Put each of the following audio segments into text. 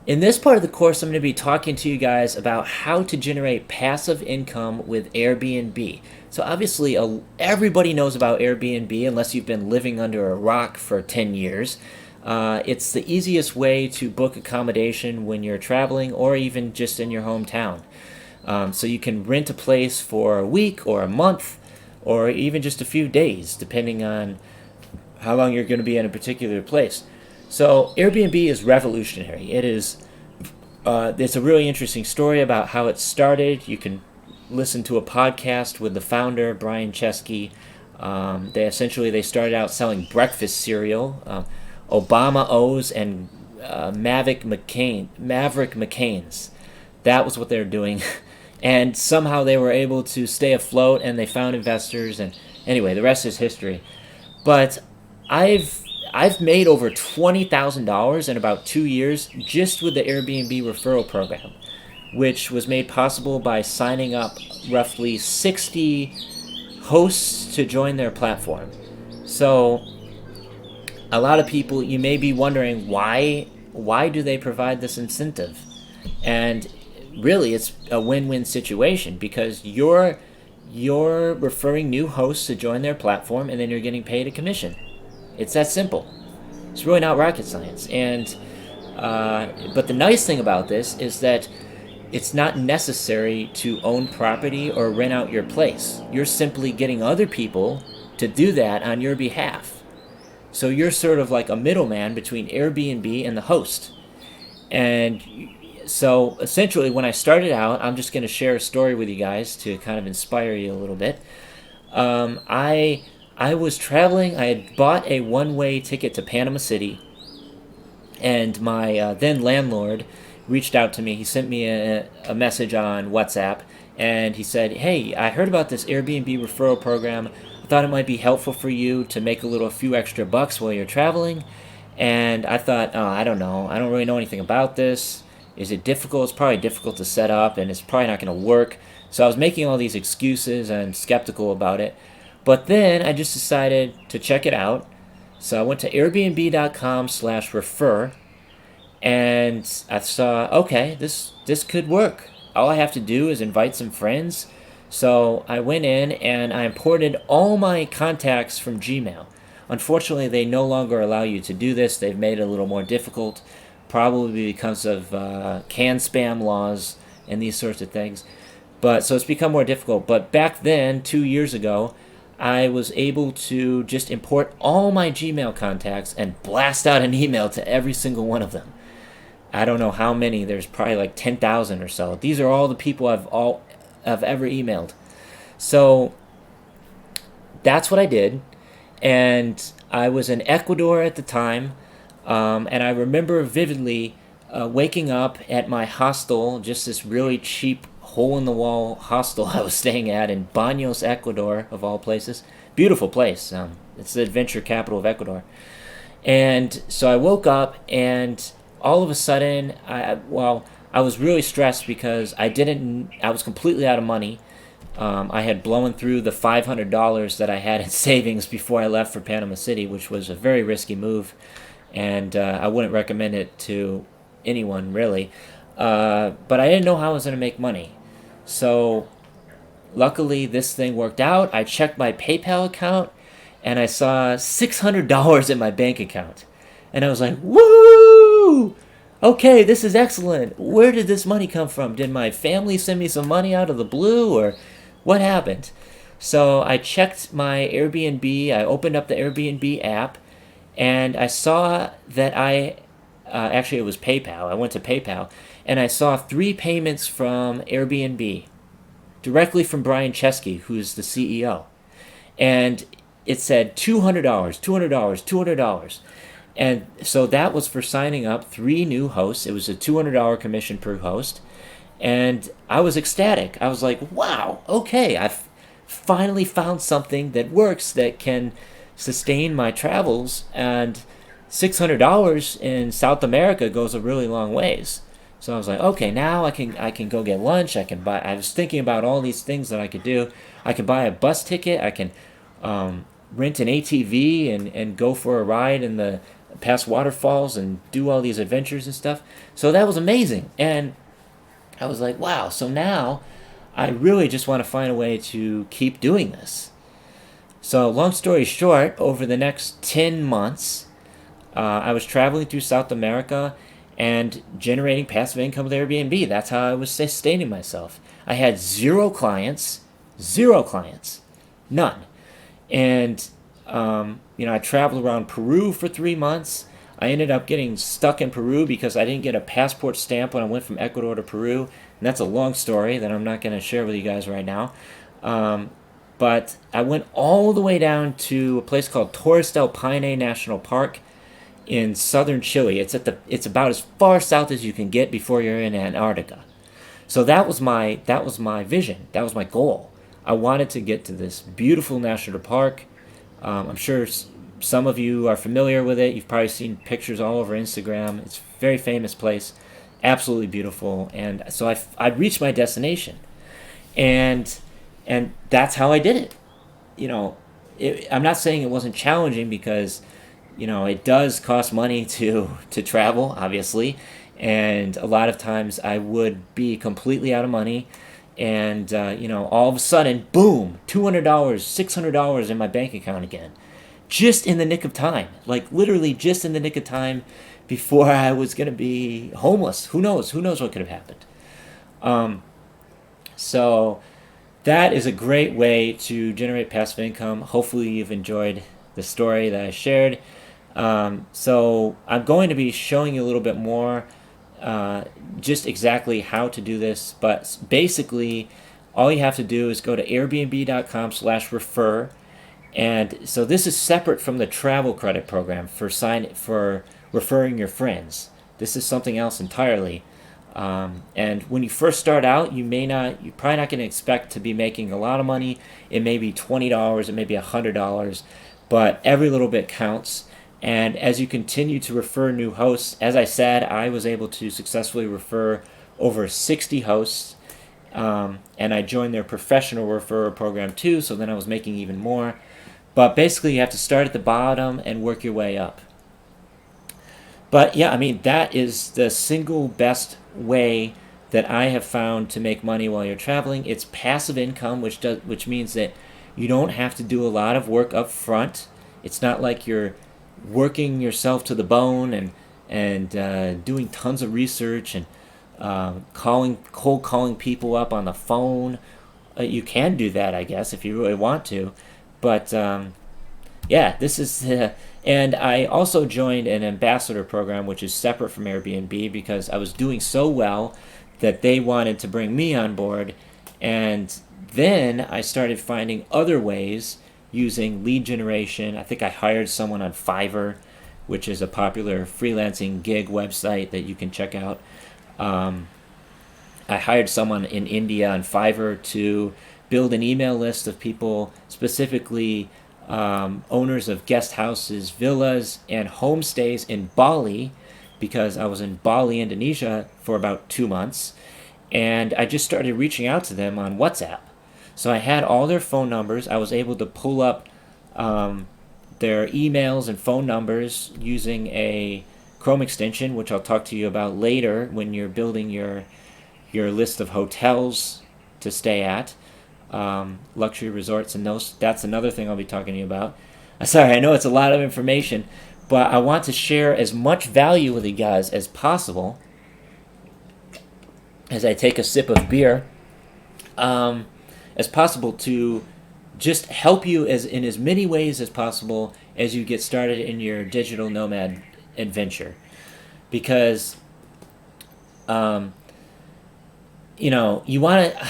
In this part of the course, I'm going to be talking to you guys about how to generate passive income with Airbnb. So, obviously, everybody knows about Airbnb unless you've been living under a rock for 10 years. It's the easiest way to book accommodation when you're traveling or even just in your hometown. So, you can rent a place for a week or a month or even just a few days, depending on how long you're going to be in a particular place. So Airbnb is revolutionary. It's a really interesting story about how it started. You can listen to a podcast with the founder Brian Chesky. They started out selling breakfast cereal, Obama O's and Maverick McCain's. That was what they were doing, and somehow they were able to stay afloat, and they found investors. And anyway, the rest is history. But I've made over $20,000 in about 2 years just with the Airbnb referral program, which was made possible by signing up roughly 60 hosts to join their platform. So a lot of people, you may be wondering why do they provide this incentive? And really it's a win-win situation because you're referring new hosts to join their platform, and then you're getting paid a commission. It's that simple. It's really not rocket science. But the nice thing about this is that it's not necessary to own property or rent out your place. You're simply getting other people to do that on your behalf. So you're sort of like a middleman between Airbnb and the host. And so essentially, when I started out, I'm just going to share a story with you guys to kind of inspire you a little bit. I was traveling. I had bought a one-way ticket to Panama City, and my then landlord reached out to me. He sent me a message on WhatsApp, and he said, "Hey, I heard about this Airbnb referral program. I thought it might be helpful for you to make a few extra bucks while you're traveling." And I thought, oh, I don't know. I don't really know anything about this. Is it difficult? It's probably difficult to set up, and it's probably not going to work. So I was making all these excuses and skeptical about it. But then I just decided to check it out. So I went to airbnb.com/refer, and I saw, okay, this could work. All I have to do is invite some friends. So I went in and I imported all my contacts from Gmail. Unfortunately, they no longer allow you to do this. They've made it a little more difficult, probably because of can spam laws and these sorts of things. But so it's become more difficult. But back then, 2 years ago, I was able to just import all my Gmail contacts and blast out an email to every single one of them. I don't know how many. There's probably like 10,000 or so. These are all the people I've ever emailed. So that's what I did, and I was in Ecuador at the time, and I remember vividly waking up at my hostel, just this really cheap hole-in-the-wall hostel I was staying at in Baños, Ecuador, of all places. Beautiful place. It's the adventure capital of Ecuador. And so I woke up, and all of a sudden, I was really stressed because I was completely out of money. I had blown through the $500 that I had in savings before I left for Panama City, which was a very risky move, and I wouldn't recommend it to anyone, really. But I didn't know how I was going to make money. So luckily, this thing worked out. I checked my PayPal account, and I saw $600 in my bank account. And I was like, woo! Okay, this is excellent. Where did this money come from? Did my family send me some money out of the blue, or what happened? So I checked my Airbnb. I opened up the Airbnb app, and I saw that actually, it was PayPal. I went to PayPal, and I saw 3 payments from Airbnb, directly from Brian Chesky, who's the CEO. And it said $200, $200, $200. And so that was for signing up 3 new hosts. It was a $200 commission per host. And I was ecstatic. I was like, wow, okay, I've finally found something that works, that can sustain my travels. And $600 in South America goes a really long ways. So I was like, okay, now I can go get lunch. I was thinking about all these things that I could do. I can buy a bus ticket. I can rent an ATV and go for a ride in the past waterfalls and do all these adventures and stuff. So that was amazing. And I was like, wow, so now I really just want to find a way to keep doing this. So, long story short, over the next 10 months, I was traveling through South America and generating passive income with Airbnb. That's how I was sustaining myself. I had zero clients, none. And, I traveled around Peru for 3 months. I ended up getting stuck in Peru because I didn't get a passport stamp when I went from Ecuador to Peru. And that's a long story that I'm not going to share with you guys right now. But I went all the way down to a place called Torres del Paine National Park in southern Chile. It's about as far south as you can get before you're in Antarctica. So that was my vision. That was my goal. I wanted to get to this beautiful national park. I'm sure some of you are familiar with it. You've probably seen pictures all over Instagram. It's a very famous place, absolutely beautiful. And so I reached my destination, and that's how I did it. I'm not saying it wasn't challenging because it does cost money to travel, obviously, and a lot of times I would be completely out of money, and all of a sudden, boom, $200, $600 in my bank account again, just in the nick of time, like literally just in the nick of time before I was gonna be homeless. Who knows? Who knows what could have happened? So that is a great way to generate passive income. Hopefully you've enjoyed the story that I shared. So I'm going to be showing you a little bit more just exactly how to do this. But basically, all you have to do is go to airbnb.com/refer. And so this is separate from the travel credit program for referring your friends. This is something else entirely. And when you first start out, you're probably not going to expect to be making a lot of money. It may be $20, it may be $100, but every little bit counts. And as you continue to refer new hosts, as I said, I was able to successfully refer over 60 hosts. And I joined their professional referrer program too, so then I was making even more. But basically, you have to start at the bottom and work your way up. But yeah, that is the single best way that I have found to make money while you're traveling. It's passive income, which means that you don't have to do a lot of work up front. It's not like you're working yourself to the bone and doing tons of research and cold calling people up on the phone. You can do that, I guess, if you really want to. But this is and I also joined an ambassador program, which is separate from Airbnb, because I was doing so well that they wanted to bring me on board. And then I started finding other ways using lead generation. I think I hired someone on Fiverr, which is a popular freelancing gig website that you can check out. I hired someone in India on Fiverr to build an email list of people, specifically owners of guest houses, villas, and homestays in Bali, because I was in Bali, Indonesia for about 2 months, and I just started reaching out to them on WhatsApp. So I had all their phone numbers. I was able to pull up their emails and phone numbers using a Chrome extension, which I'll talk to you about later when you're building your list of hotels to stay at. Luxury resorts and that's another thing I'll be talking to you about. Sorry, I know it's a lot of information, but I want to share as much value with you guys as possible as I take a sip of beer, as possible, to just help you in as many ways as possible as you get started in your digital nomad adventure. Because you want to,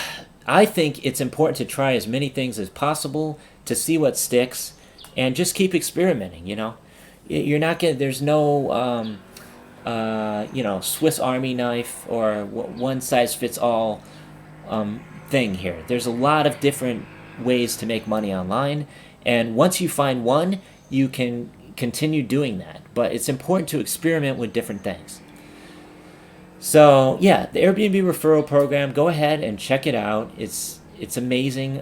I think it's important to try as many things as possible to see what sticks, and just keep experimenting. You're not gonna. There's no, Swiss Army knife or one size fits all thing here. There's a lot of different ways to make money online, and once you find one, you can continue doing that. But it's important to experiment with different things. So yeah, the Airbnb referral program, go ahead and check it out. It's amazing.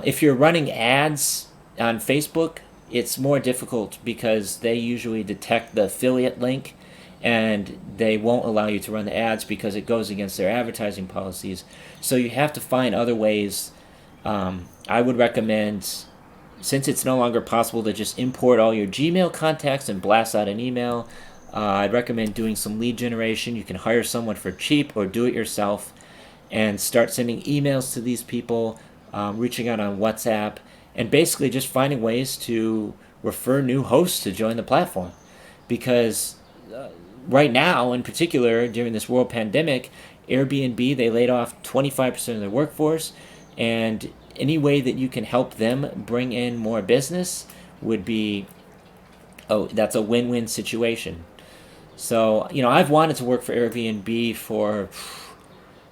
If you're running ads on Facebook, it's more difficult because they usually detect the affiliate link and they won't allow you to run the ads because it goes against their advertising policies. So you have to find other ways. I would recommend, since it's no longer possible to just import all your Gmail contacts and blast out an email, I'd recommend doing some lead generation. You can hire someone for cheap or do it yourself and start sending emails to these people, reaching out on WhatsApp, and basically just finding ways to refer new hosts to join the platform. Because right now, in particular, during this world pandemic, Airbnb, they laid off 25% of their workforce, and any way that you can help them bring in more business would be, oh, that's a win-win situation. So, I've wanted to work for Airbnb for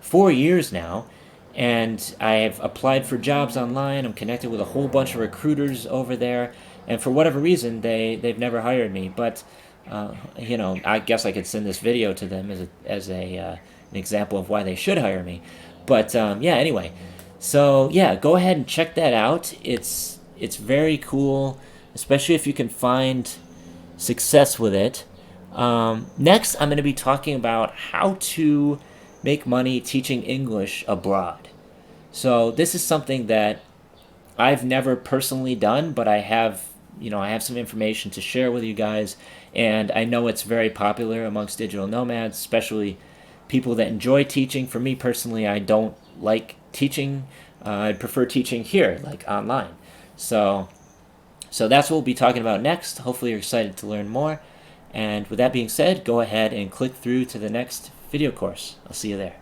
4 years now, and I've applied for jobs online. I'm connected with a whole bunch of recruiters over there, and for whatever reason, they've never hired me. But I guess I could send this video to them as an example of why they should hire me. But yeah, anyway, so yeah, go ahead and check that out. It's very cool, especially if you can find success with it. Next, I'm going to be talking about how to make money teaching English abroad. So this is something that I've never personally done, but I have some information to share with you guys, and I know it's very popular amongst digital nomads, especially people that enjoy teaching. For me personally, I don't like teaching. I prefer teaching here, like online. So that's what we'll be talking about next. Hopefully you're excited to learn more. And with that being said, go ahead and click through to the next video course. I'll see you there.